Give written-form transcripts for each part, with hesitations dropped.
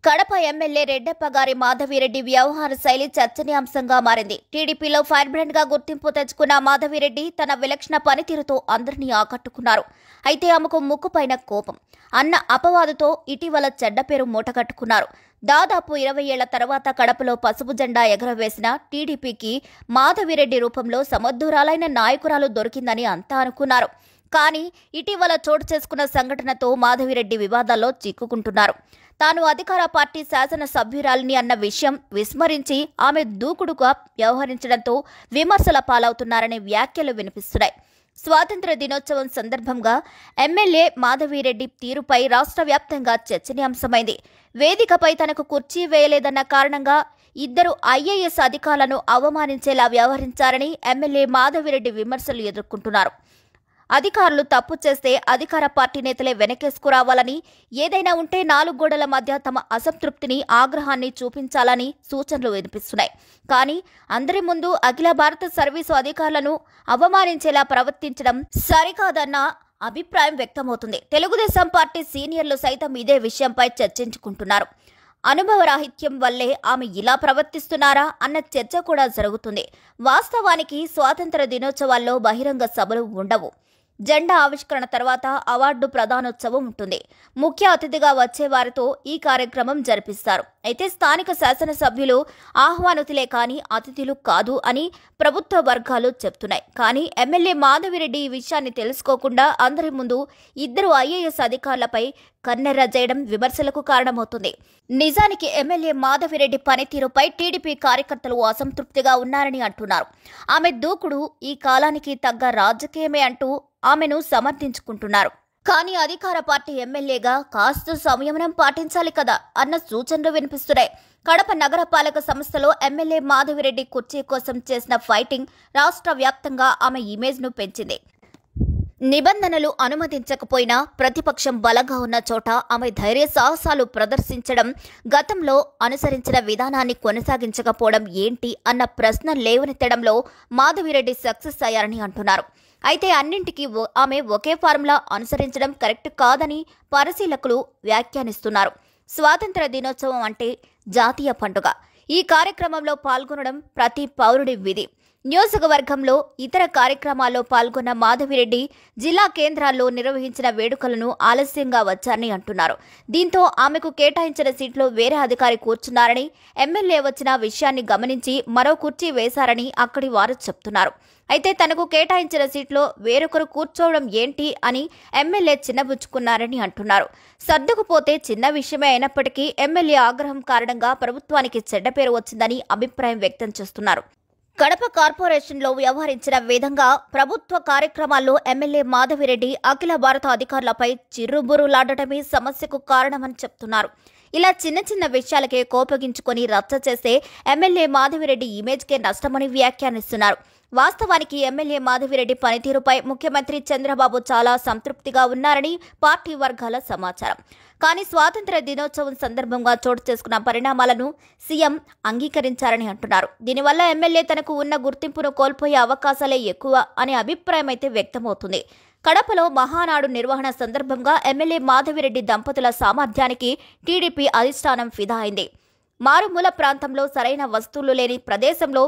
Kadapa MLA రెడ్డెప్పగారి Madhavi Reddy వ్యవహార శైలి చర్చనీయాంశంగా మారింది. టీడీపీలో ఫైర్ బ్రాండ్ గా గుర్తింపు తెచ్చుకున్న మాధవిరెడ్డి తన విలక్షణ పనితీరుతో అందరినీ ఆకట్టుకున్నారు. అయితే ఆమెకు ముక్కుపైన కోపం అన్న అపవాదుతో ఇటీవల చెడ్డ పేరు మూటగట్టుకున్నారు. దాదాపు 20 ఏళ్ల తర్వాత కడపలో పసుపు జెండా ఎగరవేసిన టీడీపీకి మాధవిరెడ్డి రూపంలో సమర్థురాలైన నాయకురాలు దొరికిందని అంతా అనుకున్నారు. కానీ ఇటీవల చోటు చేసుకున్న సంఘటనతో మాధవిరెడ్డి వివాదాల్లో చిక్కుకుంటున్నారు. తాను అధికార పార్టీ శాసన సభ్యురాలిని అన్న విషయం విస్మరించి ఆమె దూకుడుగా వ్యవహరించడంతో విమర్శల పాలవుతున్నారనే వ్యాఖ్యలు వినిపిస్తున్నాయి. స్వాతంత్ర్య దినోత్సవం సందర్భంగా ఎమ్మెల్యే మాధవిరెడ్డి తీరుపై రాష్ట్ర వ్యాప్తంగా చర్చనీయాంశమైంది. వేదికపై తనకు కుర్చీ వేయలేదన్న కారణంగా 2 ఐఏఎస్ అధికారులను అవమానించేలా వ్యవహరించారని ఎమ్మెల్యే మాధవిరెడ్డి విమర్శలు ఎదుర్కొంటున్నారు. అధికారులు తప్పు చేస్తే అధికార పార్టీ నేతలే వెనకేసుకురావాలని, ఏదైనా ఉంటే 4 గోడల మధ్య తమ అసంతృప్తిని, ఆగ్రహాన్ని చూపించాలని సూచనలు వినిపిస్తున్నాయి. కానీ అందరి ముందు అఖిల భారత సర్వీసు అధికారులను అవమానించేలా ప్రవర్తించడం సరికాదన్న అభిప్రాయం వ్యక్తమవుతుంది. తెలుగుదేశం పార్టీ సీనియర్లు సైతం ఇదే విషయంపై చర్చించుకుంటున్నారు. అనుభవరాహిత్యం వల్లే ఆమె ఇలా ప్రవర్తిస్తున్నారా అన్న చర్చ కూడా జరుగుతుంది. వాస్తవానికి స్వాతంత్ర దినోత్సవాల్లో బహిరంగ సభలు ఉండవు. జెండా ఆవిష్కరణ తర్వాత అవార్డు ప్రదానోత్సవం ఉంటుంది. ముఖ్య అతిథిగా వచ్చే వారితో ఈ కార్యక్రమం జరిపిస్తారు. అయితే స్థానిక శాసనసభ్యులు ఆహ్వానితులే కానీ అతిథులు కాదు అని ప్రభుత్వ వర్గాలు చెప్తున్నాయి. కానీ ఎమ్మెల్యే మాధవిరెడ్డి ఈ విషయాన్ని తెలుసుకోకుండా అందరి ముందు 2 ఐఏఎస్ అధికారులపై కన్నెర్ర చేయడం విమర్శలకు కారణమవుతుంది. నిజానికి ఎమ్మెల్యే మాధవిరెడ్డి పనితీరుపై టీడీపీ కార్యకర్తలు అసంతృప్తిగా ఉన్నారని అంటున్నారు. ఆమె దూకుడు ఈ కాలానికి తగ్గ రాజకీయమే అంటూ ఆమెను సమర్థించుకుంటున్నారు. కానీ అధికార పార్టీ ఎమ్మెల్యేగా కాస్త సంయమనం పాటించాలి కదా అన్న సూచనలు వినిపిస్తున్నాయి. కడప నగరపాలక సంస్థలో ఎమ్మెల్యే మాధవిరెడ్డి కుర్చీ కోసం చేసిన ఫైటింగ్ రాష్ట్ర వ్యాప్తంగా ఆమె ఇమేజ్ను పెంచింది. నిబంధనలు అనుమతించకపోయినా ప్రతిపక్షం బలంగా ఉన్న చోట ఆమె ధైర్య సాహసాలు ప్రదర్శించడం, గతంలో అనుసరించిన విధానాన్ని కొనసాగించకపోవడం ఏంటి అన్న ప్రశ్న లేవనెత్తడంలో మాధవిరెడ్డి సక్సెస్ అయ్యారని అంటున్నారు. అయితే అన్నింటికీ ఆమె ఒకే ఫార్ములా అనుసరించడం కరెక్ట్ కాదని పరిశీలకులు వ్యాఖ్యానిస్తున్నారు. స్వాతంత్ర దినోత్సవం అంటే జాతీయ పండుగ. ఈ కార్యక్రమంలో పాల్గొనడం ప్రతి పౌరుడి విధి. నియోజకవర్గంలో ఇతర కార్యక్రమాల్లో పాల్గొన్న మాధవిరెడ్డి జిల్లా కేంద్రాల్లో నిర్వహించిన వేడుకలను ఆలస్యంగా వచ్చారని అంటున్నారు. దీంతో ఆమెకు కేటాయించిన సీట్లో వేరే అధికారి కూర్చున్నారని, ఎమ్మెల్యే వచ్చిన విషయాన్ని గమనించి మరో కుర్చీ వేశారని అక్కడి వారు చెప్తున్నారు. అయితే తనకు కేటాయించిన సీట్లో వేరొకరు కూర్చోవడం ఏంటి అని ఎమ్మెల్యే చిన్నబుచ్చుకున్నారని అంటున్నారు. సర్దుకుపోతే చిన్న విషయమే అయినప్పటికీ ఎమ్మెల్యే ఆగ్రహం కారణంగా ప్రభుత్వానికి చెడ్డ పేరు వచ్చిందని అభిప్రాయం వ్యక్తం చేస్తున్నారు. కడప కార్పొరేషన్లో వ్యవహరించిన విధంగా ప్రభుత్వ కార్యక్రమాల్లో ఎమ్మెల్యే మాధవిరెడ్డి అఖిల భారత అధికారులపై చిర్రుబుర్రులాడటమే సమస్యకు కారణమని చెప్తున్నారు. ఇలా చిన్న చిన్న విషయాలకే కోపగించుకొని రచ్చ చేస్తే ఎమ్మెల్యే మాధవిరెడ్డి ఇమేజ్కే నష్టమని వ్యాఖ్యానిస్తున్నారు. వాస్తవానికి ఎమ్మెల్యే మాధవిరెడ్డి పనితీరుపై ముఖ్యమంత్రి చంద్రబాబు చాలా సంతృప్తిగా ఉన్నారని పార్టీ వర్గాల సమాచారం. కానీ స్వాతంత్ర దినోత్సవం సందర్భంగా చోటు చేసుకున్న పరిణామాలను సీఎం అంగీకరించారని అంటున్నారు. దీనివల్ల ఎమ్మెల్యే తనకు ఉన్న గుర్తింపును కోల్పోయే అవకాశాలే ఎక్కువ అనే అభిప్రాయం అయితే వ్యక్తమవుతుంది. కడపలో మహానాడు నిర్వహణ సందర్భంగా ఎమ్మెల్యే మాధవిరెడ్డి దంపతుల సామర్థ్యానికి టీడీపీ అధిష్టానం ఫిదా అయింది. మారుమూల ప్రాంతంలో సరైన వస్తువులు లేని ప్రదేశంలో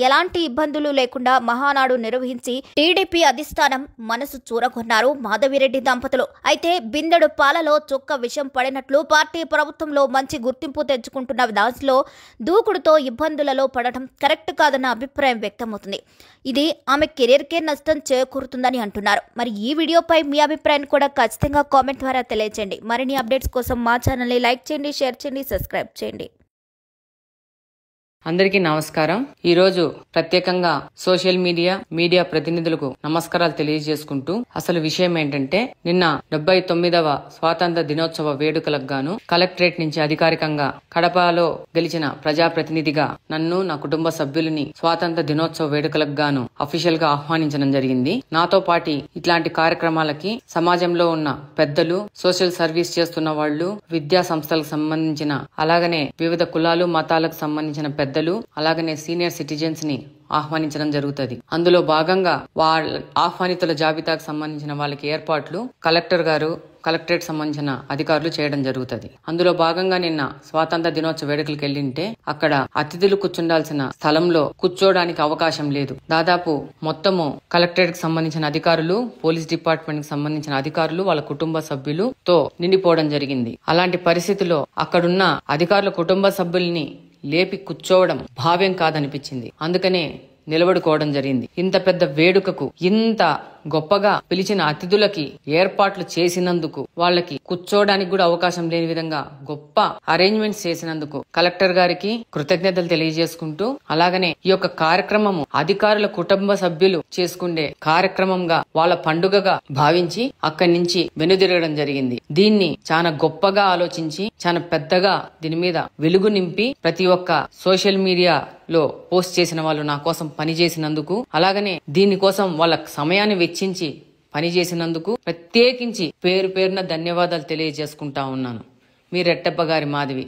ఎలాంటి ఇబ్బందులు లేకుండా మహానాడు నిర్వహించి టీడీపీ అధిష్టానం మనసు చూరగొన్నారు మాధవిరెడ్డి దంపతులు. అయితే బిందెడు పాలలో చుక్క విషం పడినట్లు పార్టీ ప్రభుత్వంలో మంచి గుర్తింపు తెచ్చుకుంటున్న దానిలో దూకుడుతో ఇబ్బందులలో పడటం కరెక్ట్ కాదన్న అభిప్రాయం వ్యక్తమవుతుంది. ఇది ఆమె కెరీర్కే నష్టం చేకూరుతుందని అంటున్నారు. మరి ఈ వీడియోపై మీ అభిప్రాయాన్ని కూడా ఖచ్చితంగా కామెంట్ ద్వారా తెలియజేయండి. మరిన్ని అప్డేట్స్ కోసం మా ఛానల్ని లైక్ చేయండి, షేర్ చేయండి, సబ్స్క్రైబ్ చేయండి. అందరికీ నమస్కారం. ఈరోజు ప్రత్యేకంగా సోషల్ మీడియా ప్రతినిధులకు నమస్కారాలు తెలియజేసుకుంటూ అసలు విషయం ఏంటంటే, నిన్న 79వ స్వాతంత్ర దినోత్సవ వేడుకలకు గాను కలెక్టరేట్ నుంచి అధికారికంగా కడపలో గెలిచిన ప్రజాప్రతినిధిగా నన్ను, నా కుటుంబ సభ్యులని స్వాతంత్ర దినోత్సవ వేడుకలకు గాను అఫీషియల్ గా ఆహ్వానించడం జరిగింది. నాతో పాటు ఇట్లాంటి కార్యక్రమాలకి సమాజంలో ఉన్న పెద్దలు, సోషల్ సర్వీస్ చేస్తున్న వాళ్ళు, విద్యా సంస్థలకు సంబంధించిన, అలాగనే వివిధ కులాలు మతాలకు సంబంధించిన పెద్దలు, అలాగనే సీనియర్ సిటిజన్స్ ని ఆహ్వానించడం జరుగుతుంది. అందులో భాగంగా వాళ్ళ ఆహ్వానితుల జాబితాకు సంబంధించిన వాళ్ళకి ఏర్పాట్లు కలెక్టర్ గారు కలెక్టరేట్ సంబంధించిన అధికారులు చేయడం జరుగుతుంది. అందులో భాగంగా నిన్న స్వాతంత్ర దినోత్సవ వేడుకలకు వెళ్ళింటే అక్కడ అతిథులు కూర్చుండాల్సిన స్థలంలో కూర్చోడానికి అవకాశం లేదు. దాదాపు మొత్తము కలెక్టరేట్ కి సంబంధించిన అధికారులు, పోలీస్ డిపార్ట్మెంట్ కి సంబంధించిన అధికారులు, వాళ్ళ కుటుంబ సభ్యులతో నిండిపోవడం జరిగింది. అలాంటి పరిస్థితిలో అక్కడున్న అధికారుల కుటుంబ సభ్యుల్ని లేపి కూర్చోవడం భావ్యం కాదనిపించింది. అందుకనే నిలబడుకోవడం జరిగింది. ఇంత పెద్ద వేడుకకు ఇంత గొప్పగా పిలిచిన అతిథులకి ఏర్పాట్లు చేసినందుకు, వాళ్ళకి కూర్చోవడానికి కూడా అవకాశం లేని విధంగా గొప్ప అరేంజ్మెంట్స్ చేసినందుకు కలెక్టర్ గారికి కృతజ్ఞతలు తెలియజేసుకుంటూ, అలాగనే ఈ యొక్క కార్యక్రమము అధికారుల కుటుంబ సభ్యులు చేసుకునే కార్యక్రమంగా వాళ్ళ పండుగగా భావించి అక్కడి నుంచి వెనుదిరగడం జరిగింది. దీన్ని చాలా గొప్పగా ఆలోచించి చాలా పెద్దగా దీని మీద వెలుగు నింపి ప్రతి ఒక్క సోషల్ మీడియా లో పోస్ట్ చేసిన వాళ్ళు నా కోసం పనిచేసినందుకు, అలాగనే దీనికోసం వాళ్ళ సమయాన్ని వెచ్చించి పనిచేసినందుకు ప్రత్యేకించి పేరు పేరున ధన్యవాదాలు తెలియజేసుకుంటా ఉన్నాను. మీ రెట్టప్ప గారి మాధవి.